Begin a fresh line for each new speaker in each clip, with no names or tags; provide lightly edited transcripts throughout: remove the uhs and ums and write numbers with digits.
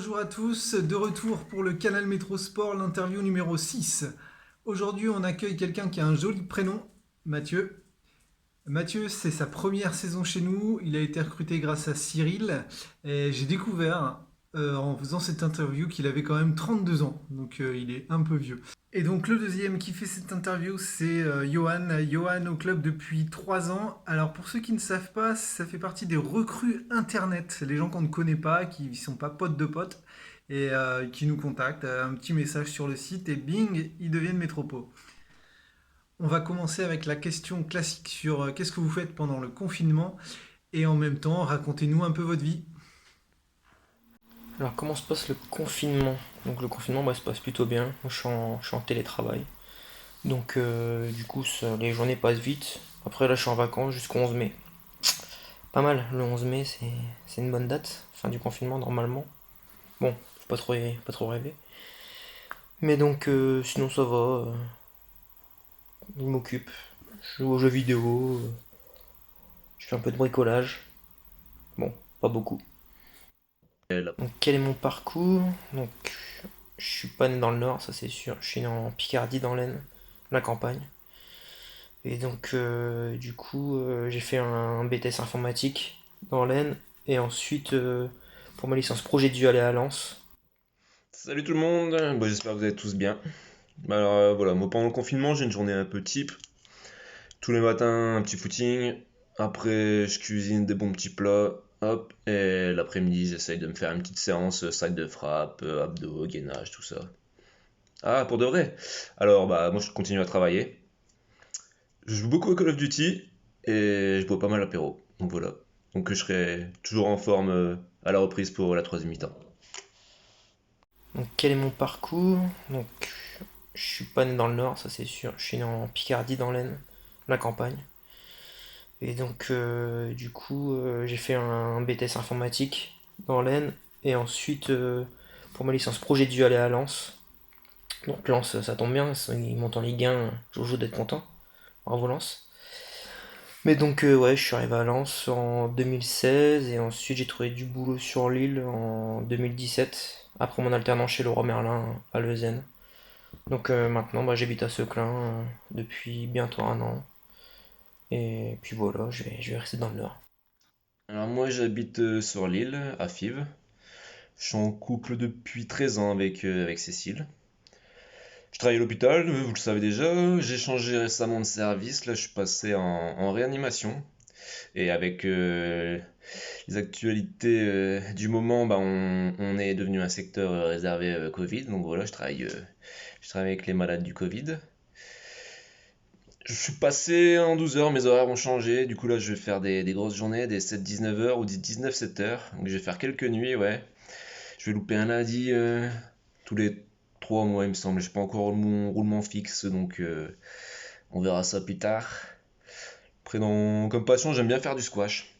Bonjour à tous, de retour pour le Canal Métro Sport, l'interview numéro 6. Aujourd'hui, on accueille quelqu'un qui a un joli prénom, Mathieu. Mathieu, c'est sa première saison chez nous. Il a été recruté grâce à Cyril. Et j'ai découvert, en faisant cette interview, qu'il avait quand même 32 ans. Donc il est un peu vieux. Et donc le deuxième qui fait cette interview, c'est Johan. Johan au club depuis 3 ans. Alors pour ceux qui ne savent pas, ça fait partie des recrues Internet. Les gens qu'on ne connaît pas, qui ne sont pas potes de potes, et qui nous contactent. Un petit message sur le site et bing, ils deviennent métropos. On va commencer avec la question classique sur qu'est-ce que vous faites pendant le confinement et en même temps racontez-nous un peu votre vie.
Alors, comment se passe le confinement? Donc, le confinement, se passe plutôt bien. Moi, je suis en télétravail. Donc, du coup, les journées passent vite. Après, là, je suis en vacances jusqu'au 11 mai. Pas mal, le 11 mai, c'est une bonne date. Fin du confinement, normalement. Bon, faut pas trop rêver. Mais donc, sinon, ça va. Je m'occupe. Je joue aux jeux vidéo. Je fais un peu de bricolage. Bon, pas beaucoup. Donc, quel est mon parcours? Donc, je suis pas né dans le Nord, ça c'est sûr. Je suis né en Picardie, dans l'Aisne, la campagne. Et donc, du coup, j'ai fait un BTS informatique dans l'Aisne. Et ensuite, pour ma licence projet, j'ai dû aller à Lens.
Salut tout le monde, bon, j'espère que vous allez tous bien. Alors voilà, moi pendant le confinement j'ai une journée un peu type. Tous les matins un petit footing, après je cuisine des bons petits plats, hop, et l'après-midi j'essaye de me faire une petite séance sac de frappe, abdos, gainage, tout ça. Ah, pour de vrai. Alors bah moi je continue à travailler. Je joue beaucoup à Call of Duty et je bois pas mal l'apéro. Donc voilà. Donc je serai toujours en forme à la reprise pour la troisième mi-temps.
Donc, quel est mon parcours? Donc, je suis pas né dans le Nord, ça c'est sûr. Je suis né en Picardie, dans l'Aisne, la campagne. Et donc, du coup, j'ai fait un BTS informatique dans l'Aisne. Et ensuite, pour ma licence pro, j'ai dû aller à Lens. Donc, Lens, ça tombe bien, ils montent en Ligue 1, Jojo d'être content. Bravo Lens. Mais donc, ouais, je suis arrivé à Lens en 2016. Et ensuite, j'ai trouvé du boulot sur l'île en 2017. Après mon alternance chez Leroy Merlin à Leuzen. Donc, maintenant, j'habite à Seclin depuis bientôt un an. Et puis voilà, je vais rester dans le Nord.
Alors moi j'habite sur l'île, à Fives. Je suis en couple depuis 13 ans avec Cécile. Je travaille à l'hôpital, vous le savez déjà. J'ai changé récemment de service. Là, je suis passé en réanimation. Et avec les actualités du moment, bah, on est devenu un secteur réservé Covid. Donc voilà, je travaille avec les malades du Covid. Je suis passé en 12 heures, mes horaires ont changé. Du coup, là, je vais faire des grosses journées, des 7-19 heures ou des 19-7 heures. Donc je vais faire quelques nuits, ouais. Je vais louper un lundi tous les 3 mois, il me semble. J'ai pas encore mon roulement fixe, donc on verra ça plus tard. Après, comme passion, j'aime bien faire du squash.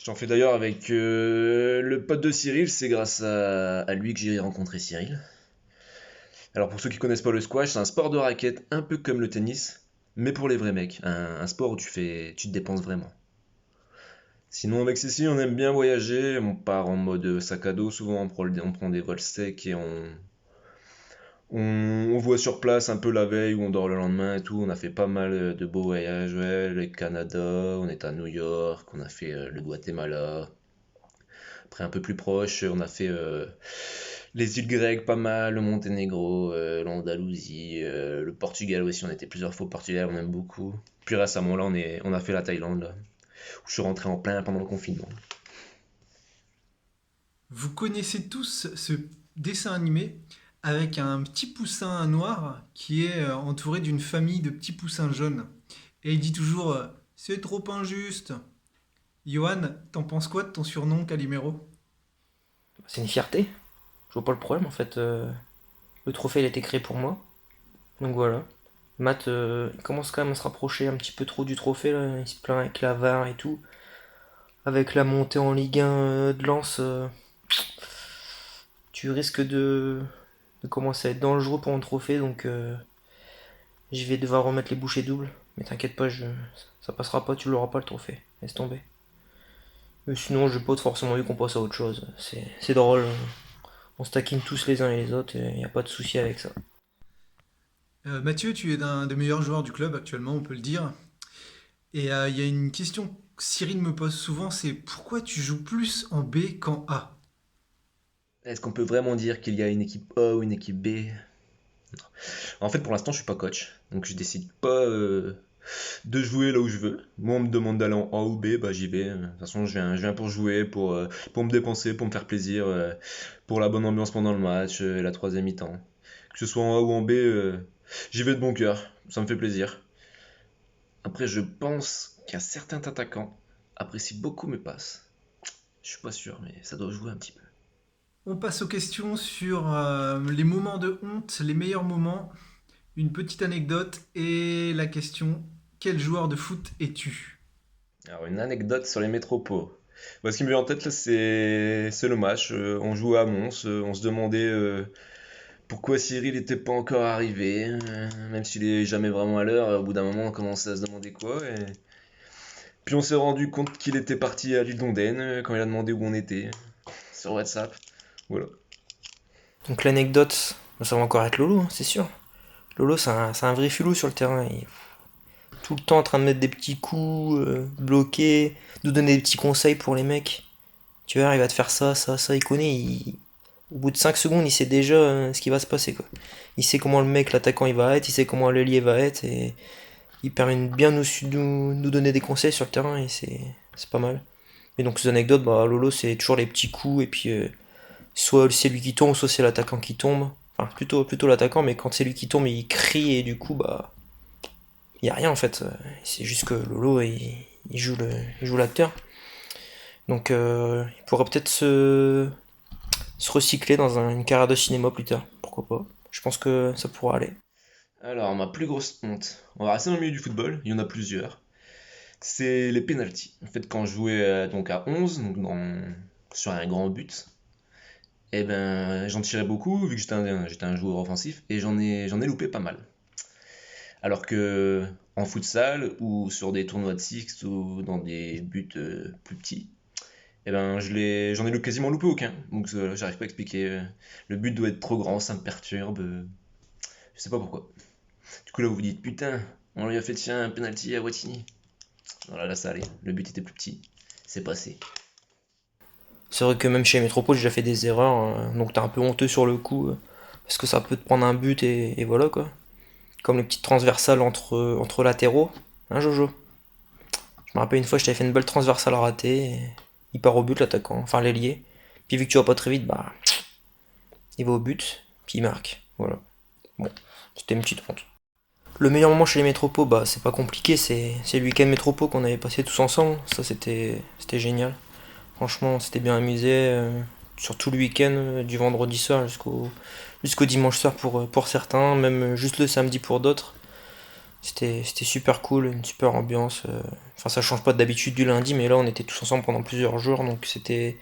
J'en fais d'ailleurs avec le pote de Cyril, c'est grâce à lui que j'ai rencontré Cyril. Alors pour ceux qui connaissent pas le squash, c'est un sport de raquette un peu comme le tennis, mais pour les vrais mecs. Un sport où tu te dépenses vraiment. Sinon avec Cécile, on aime bien voyager, on part en mode sac à dos, souvent on prend des vols secs et on voit sur place un peu la veille où on dort le lendemain et tout. On a fait pas mal de beaux voyages, ouais, le Canada, on est à New York, on a fait le Guatemala. Après un peu plus proche, on a fait les îles grecques pas mal, le Monténégro, l'Andalousie, le Portugal aussi. On était plusieurs fois au Portugal, on aime beaucoup. Puis récemment là, on a fait la Thaïlande, là, où je suis rentré en plein pendant le confinement.
Vous connaissez tous ce dessin animé avec un petit poussin noir qui est entouré d'une famille de petits poussins jaunes. Et il dit toujours c'est trop injuste. Johan, t'en penses quoi de ton surnom Calimero?
C'est une fierté. Je vois pas le problème en fait. Le trophée il a été créé pour moi. Donc voilà. Matt, il commence quand même à se rapprocher un petit peu trop du trophée là. Il se plaint avec la VAR et tout. Avec la montée en Ligue 1 de Lens, tu risques de commencer à être dangereux pour un trophée. Donc je vais devoir remettre les bouchées doubles. Mais t'inquiète pas, ça passera pas, tu l'auras pas le trophée. Laisse tomber. Mais sinon, j'ai pas forcément eu qu'on passe à autre chose. C'est drôle. On se taquine tous les uns et les autres et y a pas de souci avec ça.
Mathieu, tu es un des meilleurs joueurs du club actuellement, on peut le dire. Et il y a une question que Cyril me pose souvent, c'est pourquoi tu joues plus en B qu'en A?
Est-ce qu'on peut vraiment dire qu'il y a une équipe A ou une équipe B? En fait, pour l'instant, je suis pas coach, donc je décide pas de jouer là où je veux. Moi, on me demande d'aller en A ou B, bah j'y vais. De toute façon, je viens pour jouer, pour me dépenser, pour me faire plaisir, pour la bonne ambiance pendant le match, la troisième mi-temps. Que ce soit en A ou en B, j'y vais de bon cœur, ça me fait plaisir. Après, je pense qu'un certain attaquant apprécie beaucoup mes passes. Je suis pas sûr, mais ça doit jouer un petit peu.
On passe aux questions sur les moments de honte, les meilleurs moments, une petite anecdote et la question, quel joueur de foot es-tu?
Alors, une anecdote sur les métropos. Bah, ce qui me vient en tête là, c'est le match. On jouait à Mons, on se demandait pourquoi Cyril n'était pas encore arrivé, même s'il est jamais vraiment à l'heure. Au bout d'un moment, on commençait à se demander quoi. Puis on s'est rendu compte qu'il était parti à l'île d'Ondaine quand il a demandé où on était sur WhatsApp. Voilà.
Donc l'anecdote, ça va encore être Lolo, hein, c'est sûr. Lolo, c'est un vrai filou sur le terrain. Il est tout le temps en train de mettre des petits coups, bloquer, nous donner des petits conseils pour les mecs. Tu vois, il va te faire ça, ça, ça. Il connaît. Au bout de 5 secondes, il sait déjà ce qui va se passer, quoi. Il sait comment le mec, l'attaquant, il va être, il sait comment l'ailier va être, et il permet de bien nous donner des conseils sur le terrain, et c'est pas mal. Et donc, ces anecdotes, bah, Lolo, c'est toujours les petits coups, et puis soit c'est lui qui tombe, soit c'est l'attaquant qui tombe. Enfin, plutôt l'attaquant, mais quand c'est lui qui tombe, il crie, et du coup, bah, il y a rien en fait. C'est juste que Lolo, il joue l'acteur. Donc, il pourrait peut-être se recycler dans une carrière de cinéma plus tard. Pourquoi pas? Je pense que ça pourra aller.
Alors, ma plus grosse honte, on va rester dans le milieu du football, il y en a plusieurs. C'est les pénaltys. En fait, quand je jouais donc à 11, sur un grand but, eh ben, j'en tirais beaucoup, vu que j'étais un joueur offensif, et j'en ai loupé pas mal. Alors que en futsal, ou sur des tournois de six, ou dans des buts plus petits, eh ben, j'en ai quasiment loupé aucun. Donc j'arrive pas à expliquer. Le but doit être trop grand, ça me perturbe. Je sais pas pourquoi. Du coup là vous vous dites, putain, on lui a fait tiens un penalty à Watini. Voilà, là ça allait. Le but était plus petit. C'est passé.
C'est vrai que même chez Métropole, j'ai déjà fait des erreurs, donc t'es un peu honteux sur le coup, parce que ça peut te prendre un but et voilà quoi. Comme les petites transversales entre latéraux. Hein, Jojo? Je me rappelle une fois, je t'avais fait une belle transversale ratée, et il part au but l'attaquant, enfin l'ailier. Puis vu que tu vas pas très vite, bah, il va au but, puis il marque. Voilà. Bon, c'était une petite honte. Le meilleur moment chez les métropos, bah c'est pas compliqué, c'est le week-end métropo qu'on avait passé tous ensemble. Ça c'était génial. Franchement, on s'était bien amusé sur tout le week-end, du vendredi soir jusqu'au dimanche soir pour certains, même juste le samedi pour d'autres. C'était super cool, une super ambiance. Enfin, ça change pas d'habitude du lundi, mais là on était tous ensemble pendant plusieurs jours, donc c'était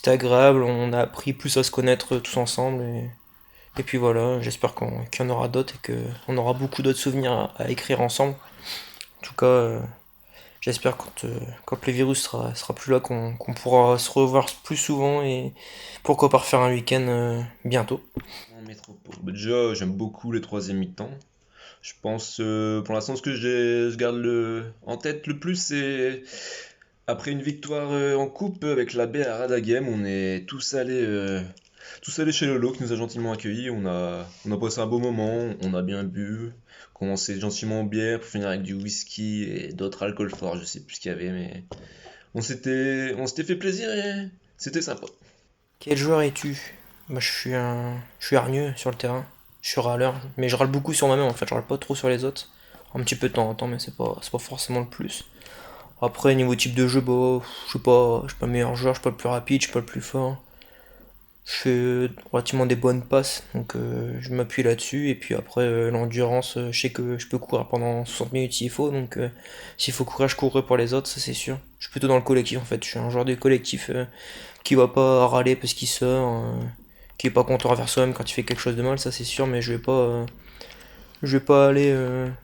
agréable. On a appris plus à se connaître tous ensemble. Et puis voilà, j'espère qu'il y en aura d'autres et qu'on aura beaucoup d'autres souvenirs à écrire ensemble. En tout cas, j'espère quand le virus sera plus là qu'on pourra se revoir plus souvent et pourquoi pas refaire un week-end bientôt.
En métropole. Bah, déjà, j'aime beaucoup les troisième mi-temps. Je pense, pour l'instant, ce que je garde en tête le plus, c'est après une victoire en coupe avec la baie à Radagem, on est tous allés chez Lolo qui nous a gentiment accueillis. On a passé un beau moment, on a bien bu, commencé gentiment en bière pour finir avec du whisky et d'autres alcools forts, je sais plus ce qu'il y avait, mais on s'était fait plaisir et c'était sympa.
Quel joueur es-tu? Moi je suis hargneux sur le terrain, je suis râleur, mais je râle beaucoup sur moi-même en fait, je râle pas trop sur les autres. Un petit peu de temps en temps, mais c'est pas forcément le plus. Après, niveau type de jeu, bah, je suis pas le meilleur joueur, je suis pas le plus rapide, je suis pas le plus fort. Je fais relativement des bonnes passes, donc je m'appuie là-dessus. Et puis après, l'endurance, je sais que je peux courir pendant 60 minutes s'il faut. Donc s'il faut courir, je courrai pour les autres, ça c'est sûr. Je suis plutôt dans le collectif en fait. Je suis un joueur de collectif qui va pas râler parce qu'il sort, qui est pas content envers soi-même quand il fait quelque chose de mal, ça c'est sûr. Mais je vais pas aller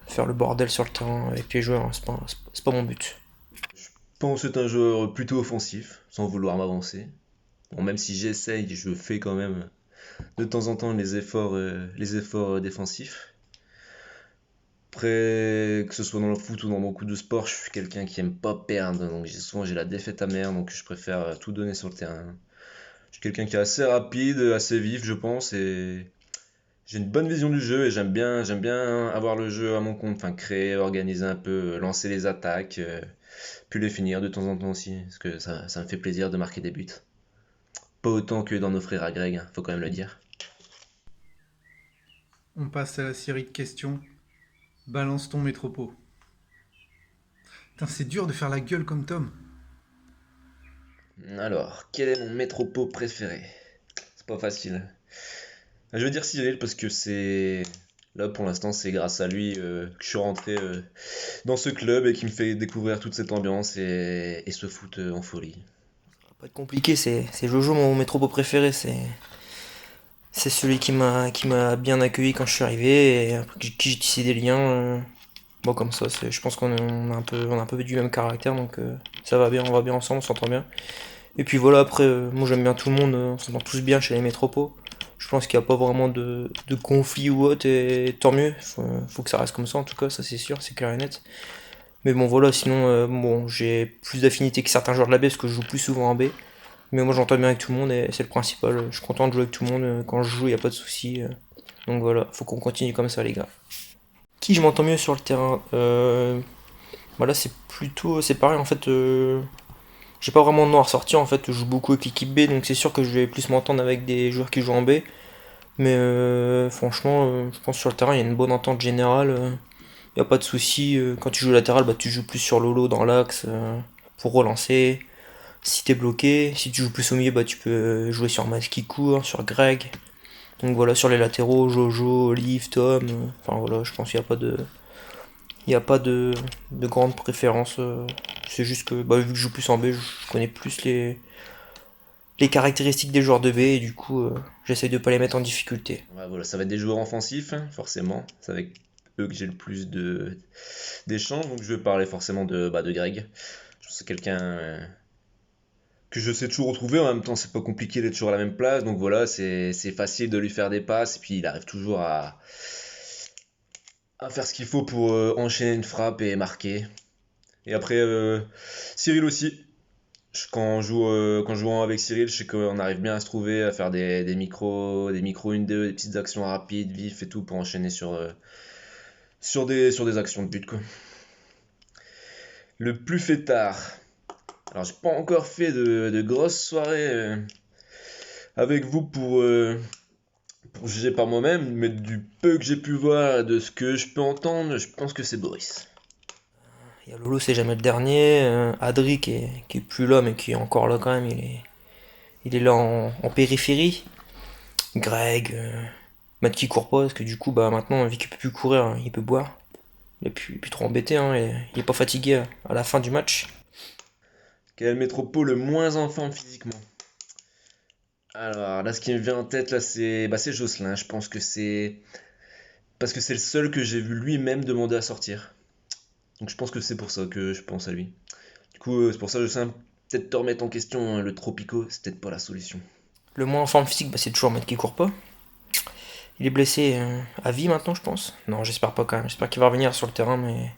faire le bordel sur le terrain avec les joueurs, hein, c'est pas mon but.
pense être un joueur plutôt offensif, sans vouloir m'avancer. Bon, même si j'essaye, je fais quand même de temps en temps les efforts défensifs. Après, que ce soit dans le foot ou dans beaucoup de sports, je suis quelqu'un qui aime pas perdre, donc souvent j'ai la défaite amère, donc je préfère tout donner sur le terrain. Je suis quelqu'un qui est assez rapide, assez vif, je pense, et j'ai une bonne vision du jeu et j'aime bien avoir le jeu à mon compte, enfin créer, organiser un peu, lancer les attaques, puis les finir de temps en temps aussi, parce que ça me fait plaisir de marquer des buts. Pas autant que d'en offrir à Greg, hein, faut quand même le dire.
On passe à la série de questions. Balance ton métropo. Putain, c'est dur de faire la gueule comme Tom.
Alors, quel est mon métropo préféré? C'est pas facile. Je veux dire Cyril parce que c'est... Là, pour l'instant, c'est grâce à lui que je suis rentré dans ce club et qui me fait découvrir toute cette ambiance et ce foot en folie.
Pas être compliqué, c'est Jojo mon métropo préféré, c'est celui qui m'a bien accueilli quand je suis arrivé et après qui j'ai tissé des liens. Bon comme ça, je pense qu'on a un peu du même caractère donc ça va bien, on va bien ensemble, on s'entend bien. Et puis voilà, après, moi j'aime bien tout le monde, on s'entend tous bien chez les métropos. Je pense qu'il n'y a pas vraiment de conflit ou autre, et tant mieux, faut que ça reste comme ça en tout cas, ça c'est sûr, c'est clair et net. Mais bon voilà, sinon, bon, j'ai plus d'affinité que certains joueurs de la B parce que je joue plus souvent en B. Mais moi j'entends bien avec tout le monde et c'est le principal. Je suis content de jouer avec tout le monde, quand je joue, il n'y a pas de souci. Donc voilà, faut qu'on continue comme ça les gars. Qui je m'entends mieux sur le terrain Voilà, c'est pareil en fait. J'ai pas vraiment de nom à ressortir en fait, je joue beaucoup avec l'équipe B donc c'est sûr que je vais plus m'entendre avec des joueurs qui jouent en B. Mais franchement, je pense que sur le terrain il y a une bonne entente générale. Y a pas de souci. Quand tu joues latéral, bah, tu joues plus sur Lolo dans l'axe pour relancer. Si t'es bloqué, si tu joues plus au milieu, bah, tu peux jouer sur Mas qui court, sur Greg. Donc voilà, sur les latéraux, Jojo, Olive, Tom. Enfin voilà, je pense qu'il n'y a pas de. Il n'y a pas de grande préférence. C'est juste que bah, vu que je joue plus en B, je connais plus les caractéristiques des joueurs de B et du coup j'essaye de pas les mettre en difficulté.
Ouais, voilà, ça va être des joueurs offensifs, hein, forcément. C'est avec eux que j'ai le plus d'échanges, donc je vais parler forcément de Greg. Je pense que c'est quelqu'un que je sais toujours retrouver, en même temps c'est pas compliqué d'être toujours à la même place, donc voilà, c'est facile de lui faire des passes, et puis il arrive toujours à faire ce qu'il faut pour enchaîner une frappe et marquer. Et après, Cyril aussi. Quand je joue avec Cyril, je sais qu'on arrive bien à se trouver, à faire des micros 1-2, des petites actions rapides, vives et tout pour enchaîner sur des actions de but, quoi. Le plus fêtard. Alors, j'ai pas encore fait de grosses soirées avec vous pour juger par moi-même, mais du peu que j'ai pu voir, de ce que je peux entendre, je pense que c'est Boris.
Il y a Lolo, c'est jamais le dernier. Adri qui est plus là mais qui est encore là quand même, il est là en périphérie. Greg, Matt qui court pas parce que du coup bah maintenant vu qu'il peut plus courir, hein, il peut boire. Il est plus trop embêté, hein, il est pas fatigué à la fin du match.
Quel est le métropole le moins en forme physiquement? Alors là, ce qui me vient en tête, là, c'est Jocelyn. Je pense que c'est parce que c'est le seul que j'ai vu lui-même demander à sortir. Donc je pense que c'est pour ça que je pense à lui. Du coup, c'est pour ça que je sais peut-être te remettre en question, hein, le Tropico, c'est peut-être pas la solution.
Le moins en forme physique, bah, c'est toujours Matt qui court pas. Il est blessé à vie maintenant, je pense. Non, j'espère pas quand même. J'espère qu'il va revenir sur le terrain, mais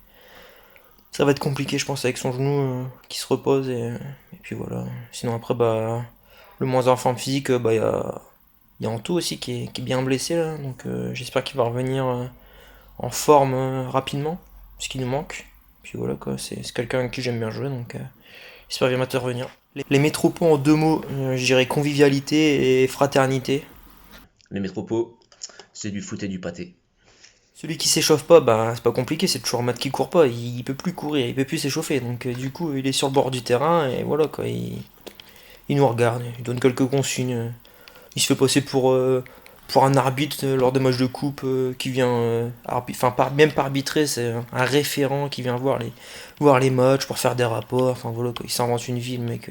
ça va être compliqué, je pense, avec son genou qui se repose. Et puis voilà. Sinon, après, bah, le moins en forme physique, bah, il y a Anto aussi qui est bien blessé là. Donc, j'espère qu'il va revenir en forme rapidement, ce qui nous manque. Puis voilà, quoi. C'est quelqu'un avec qui j'aime bien jouer, donc j'espère qu'il va te revenir. Les métropos en deux mots, je dirais convivialité et fraternité.
Les métropos, c'est du foot et du pâté.
Celui qui s'échauffe pas, bah c'est pas compliqué, c'est toujours Matt qui court pas, il peut plus courir, il peut plus s'échauffer, donc du coup il est sur le bord du terrain et voilà quoi, il nous regarde, il donne quelques consignes, il se fait passer pour un arbitre lors des matchs de coupe qui vient, même pas arbitrer, c'est un référent qui vient voir les matchs pour faire des rapports, enfin voilà quoi, il s'invente une vie le mec.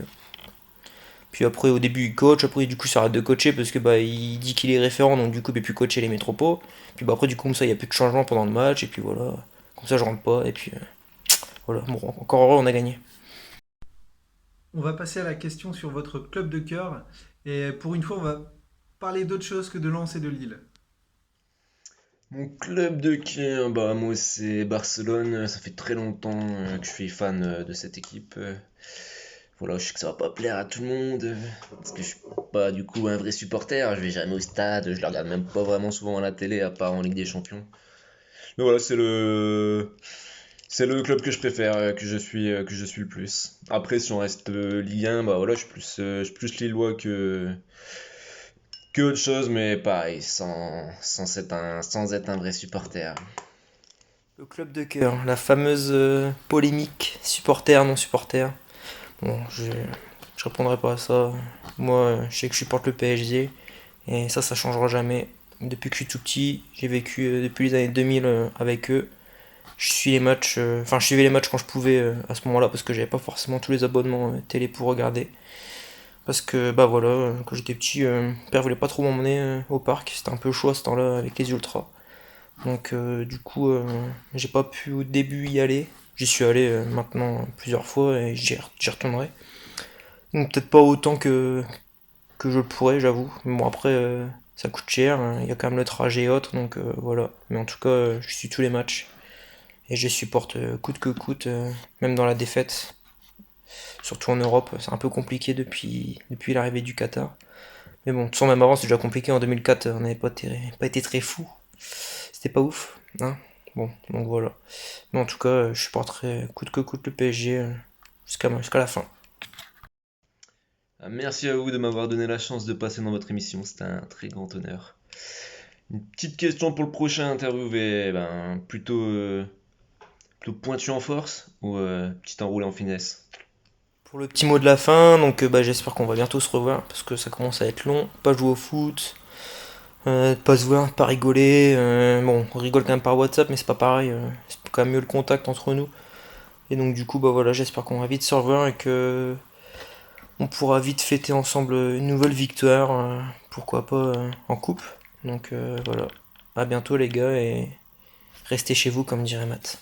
Puis après, au début, il coach. Après, du coup, il s'arrête de coacher parce que bah, il dit qu'il est référent. Donc, du coup, il peut plus coacher les métropos. Puis bah, après, du coup, comme ça, il n'y a plus de changement pendant le match. Et puis voilà. Comme ça, je rentre pas. Et puis voilà. Bon, encore heureux, on a gagné.
On va passer à la question sur votre club de cœur. Et pour une fois, on va parler d'autre chose que de Lens et de Lille.
Mon club de cœur, bah moi c'est Barcelone. Ça fait très longtemps que je suis fan de cette équipe. Voilà, je sais que ça va pas plaire à tout le monde, parce que je suis pas du coup un vrai supporter. Je vais jamais au stade, je le regarde même pas vraiment souvent à la télé, à part en Ligue des Champions. Mais voilà, c'est le club que je préfère, que je suis le plus. Après, si on reste Ligue 1, bah voilà, je suis plus lillois que autre chose, mais pareil, sans être un vrai supporter.
Le club de cœur, la fameuse polémique supporter, non supporter. Bon, je répondrai pas à ça. Moi, je sais que je supporte le PSG et ça changera jamais. Depuis que je suis tout petit, j'ai vécu depuis les années 2000 avec eux. Je suis les matchs, enfin, je suivais les matchs quand je pouvais à ce moment-là parce que j'avais pas forcément tous les abonnements télé pour regarder. Parce que, bah voilà, quand j'étais petit, mon père voulait pas trop m'emmener au parc. C'était un peu chaud à ce temps-là avec les ultras. Donc, du coup, j'ai pas pu au début y aller. J'y suis allé maintenant plusieurs fois et j'y retournerai. Donc peut-être pas autant que je le pourrais, j'avoue. Mais bon, après, ça coûte cher, hein. Il y a quand même le trajet et autres, donc voilà. Mais en tout cas, je suis tous les matchs. Et je les supporte coûte que coûte, même dans la défaite. Surtout en Europe, c'est un peu compliqué depuis l'arrivée du Qatar. Mais bon, sans même avant, c'est déjà compliqué. En 2004, on n'avait pas été très fou. C'était pas ouf, hein. Bon, donc voilà. Mais en tout cas, je supporterai coûte que coûte le PSG jusqu'à la fin.
Ah, merci à vous de m'avoir donné la chance de passer dans votre émission, c'était un très grand honneur. Une petite question pour le prochain interviewé, ben, plutôt pointu en force ou petit enroulé en finesse?
Pour le petit mot de la fin, donc bah, j'espère qu'on va bientôt se revoir parce que ça commence à être long. Pas jouer au foot, pas se voir, pas rigoler. Bon, on rigole quand même par WhatsApp, mais c'est pas pareil. C'est quand même mieux le contact entre nous. Et donc du coup, bah voilà, j'espère qu'on va vite se revoir et que on pourra vite fêter ensemble une nouvelle victoire, pourquoi pas en coupe. Donc voilà, à bientôt les gars et restez chez vous comme dirait Matt.